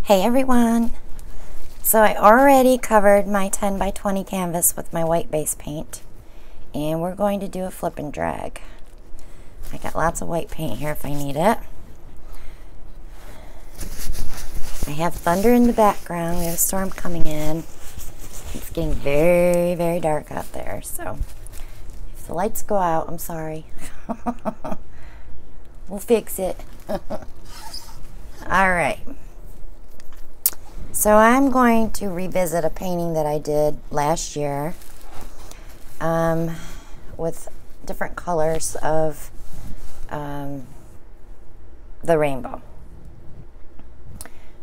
Hey everyone! So I already covered my 10 by 20 canvas with my white base paint, and we're going to do a flip and drag. I got lots of white paint here if I need it. I have thunder in the background. We have a storm coming in. It's getting very, very dark out there, so if the lights go out, I'm sorry. We'll fix it. Alright. So I'm going to revisit a painting that I did last year with different colors of the rainbow.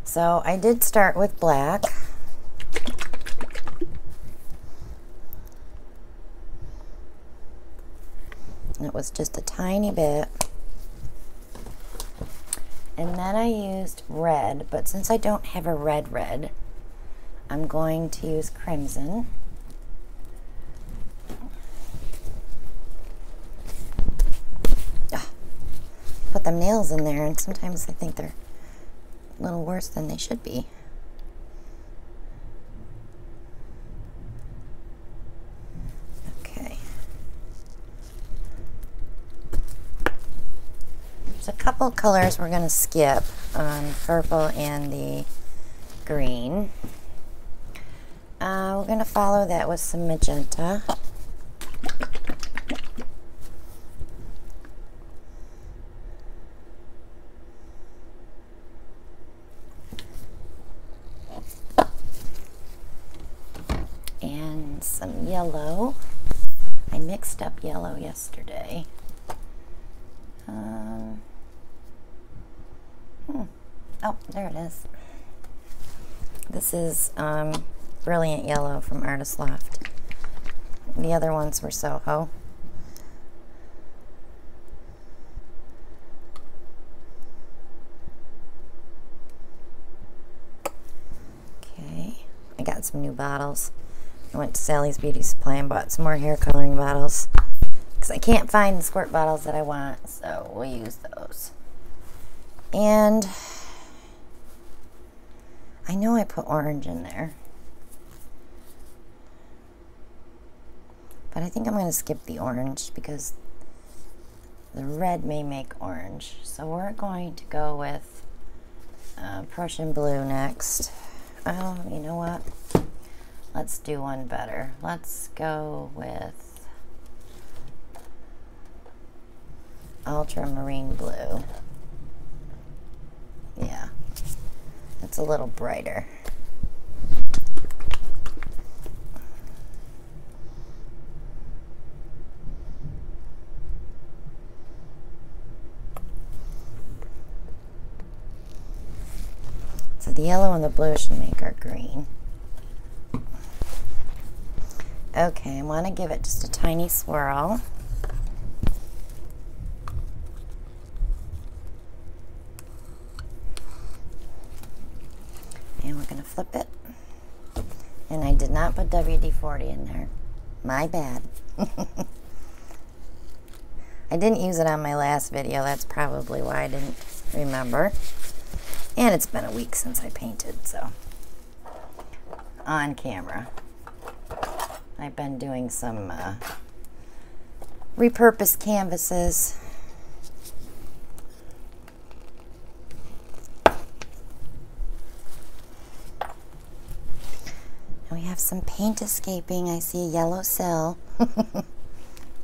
So I did start with black. It was just a tiny bit. And then I used red, but since I don't have a red, I'm going to use crimson. Put them nails in there, and sometimes I think they're a little worse than they should be. Okay. There's a couple colors we're going to skip on purple and the green. We're going to follow that with some magenta. And some yellow. I mixed up yellow yesterday. Oh, there it is. This is Brilliant Yellow from Artist Loft. The other ones were Soho. Okay, I got some new bottles. I went to Sally's Beauty Supply and bought some more hair coloring bottles because I can't find the squirt bottles that I want, so we'll use those. And I know I put orange in there, but I think I'm going to skip the orange because the red may make orange. So we're going to go with Prussian blue next. Oh, you know what? Let's do one better. Let's go with ultramarine blue. Yeah, it's a little brighter. So the yellow and the blue should make our green. Okay, I want to give it just a tiny swirl. And we're going to flip it. And I did not put WD-40 in there. My bad. I didn't use it on my last video. That's probably why I didn't remember. And it's been a week since I painted, so on camera. I've been doing some repurposed canvases. And we have some paint escaping. I see a yellow cell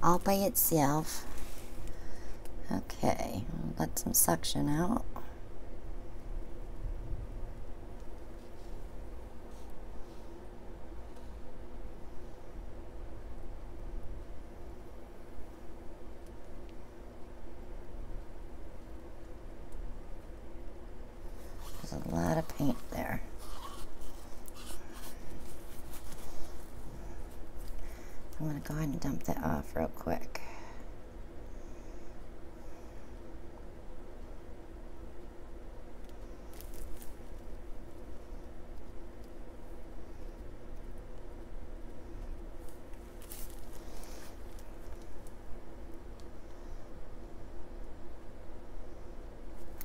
all by itself. Okay, let some suction out. There's a lot of paint there. I'm going to go ahead and dump that off real quick.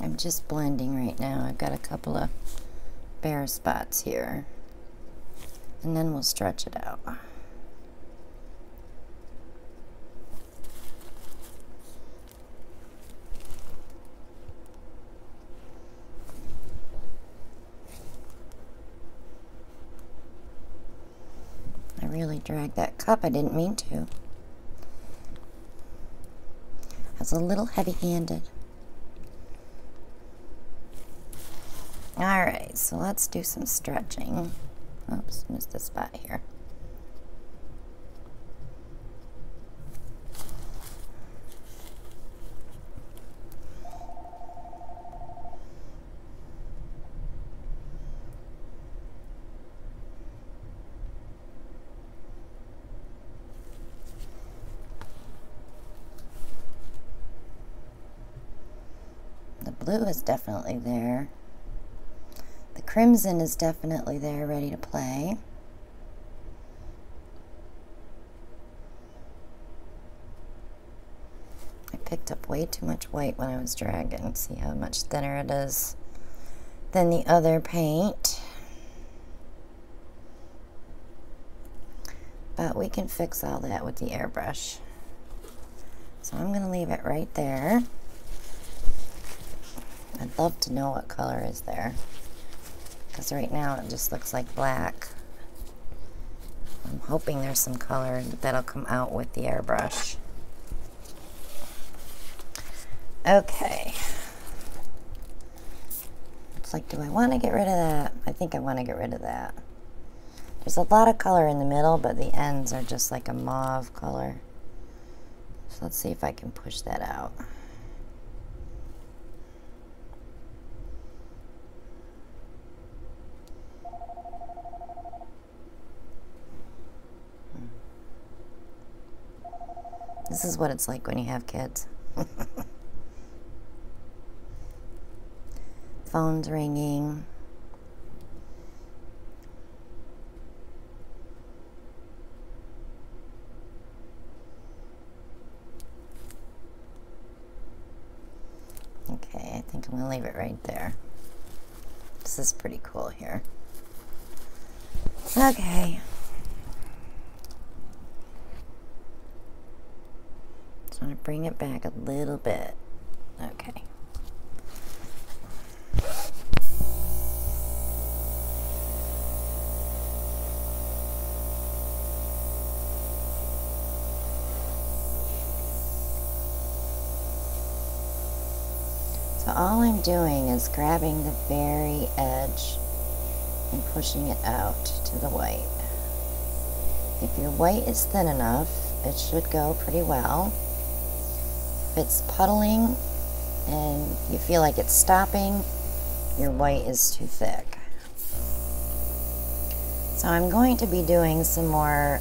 I'm just blending right now. I've got a couple of bare spots here, and then we'll stretch it out. I really dragged that cup. I didn't mean to. I was a little heavy-handed. Alright, so let's do some stretching. Oops, missed a spot here. The blue is definitely there. The crimson is definitely there, ready to play. I picked up way too much white when I was dragging. See how much thinner it is than the other paint. But we can fix all that with the airbrush. So I'm going to leave it right there. I'd love to know what color is there, because right now it just looks like black. I'm hoping there's some color that'll come out with the airbrush. Okay. It's like, do I want to get rid of that? I think I want to get rid of that. There's a lot of color in the middle, but the ends are just like a mauve color. So let's see if I can push that out. This is what it's like when you have kids. Phone's ringing. Okay, I think I'm going to leave it right there. This is pretty cool here. Okay. Just want to bring it back a little bit. Okay. So all I'm doing is grabbing the very edge and pushing it out to the white. If your white is thin enough, it should go pretty well. If it's puddling and you feel like it's stopping, your white is too thick. So I'm going to be doing some more,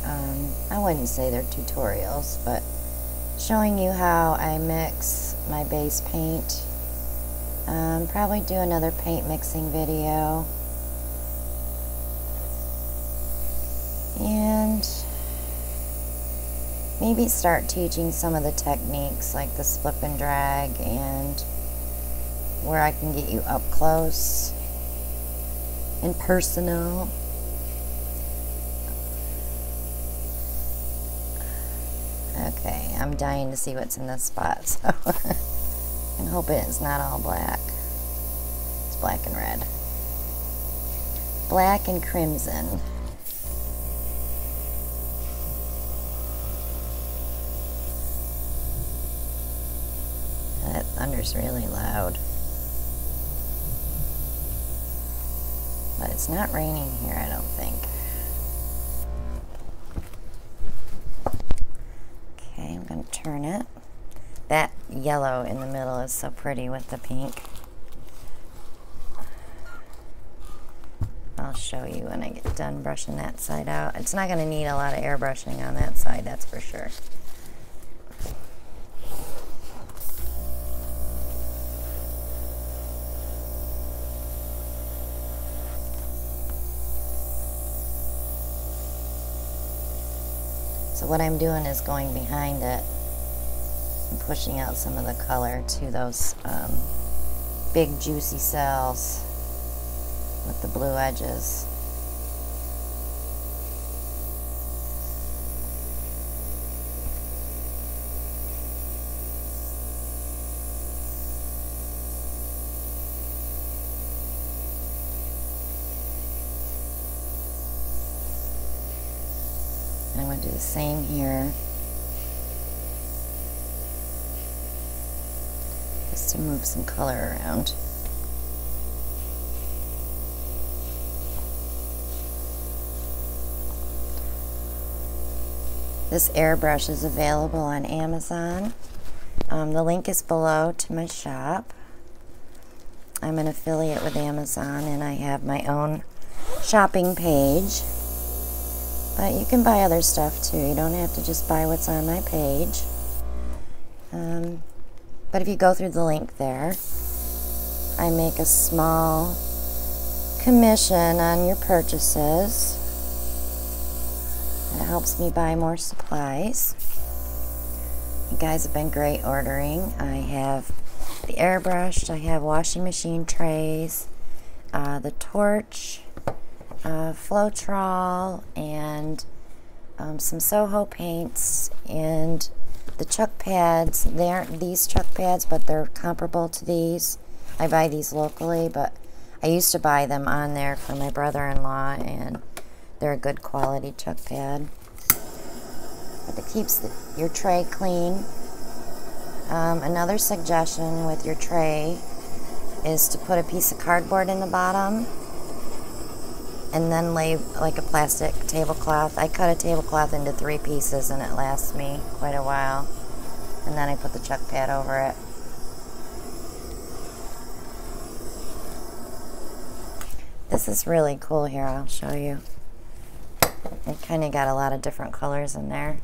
I wouldn't say they're tutorials, but showing you how I mix my base paint. Probably do another paint mixing video. And maybe start teaching some of the techniques like the slip and drag, and where I can get you up close and personal. Okay, I'm dying to see what's in this spot, so I'm hoping it's not all black. It's black and red. Black and crimson. That thunder's really loud. But it's not raining here, I don't think. Okay, I'm going to turn it. That yellow in the middle is so pretty with the pink. I'll show you when I get done brushing that side out. It's not going to need a lot of airbrushing on that side, that's for sure. So what I'm doing is going behind it and pushing out some of the color to those big juicy cells. with the blue edges. And I'm going to do the same here, just to move some color around. This airbrush is available on Amazon. The link is below to my shop. I'm an affiliate with Amazon and I have my own shopping page. But you can buy other stuff too. You don't have to just buy what's on my page. But if you go through the link there, I make a small commission on your purchases. It helps me buy more supplies. You guys have been great ordering. I have the airbrush, I have washing machine trays, the torch, Floetrol, and some Soho paints, and the chuck pads. They aren't these chuck pads, but they're comparable to these. I buy these locally, but I used to buy them on there for my brother-in-law, and they're a good quality chuck pad. But it keeps your tray clean. Another suggestion with your tray is to put a piece of cardboard in the bottom and then lay like a plastic tablecloth. I cut a tablecloth into 3 pieces and it lasts me quite a while. And then I put the chuck pad over it. This is really cool here, I'll show you. It kind of got a lot of different colors in there.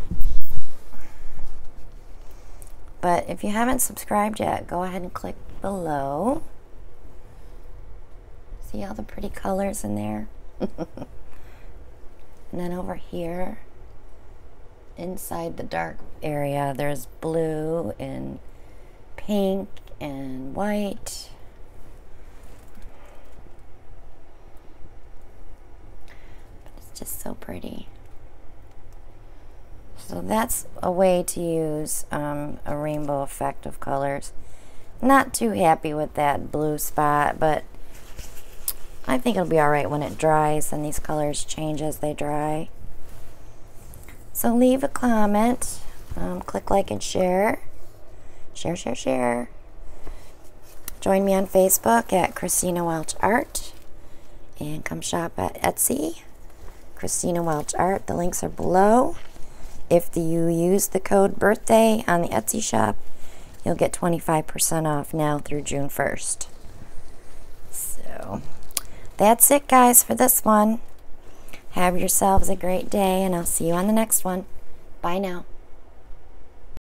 But if you haven't subscribed yet, go ahead and click below. See all the pretty colors in there? And then over here, inside the dark area, there's blue and pink and white. Just so pretty. So that's a way to use a rainbow effect of colors. Not too happy with that blue spot, but I think it'll be alright when it dries, and these colors change as they dry. So leave a comment, click like and share. Share. Join me on Facebook at Christina Welch Art, and come shop at Etsy. Christina Welch Art. The links are below. If you use the code BIRTHDAY on the Etsy shop, you'll get 25% off now through June 1st. So that's it, guys, for this one. Have yourselves a great day, and I'll see you on the next one. Bye now.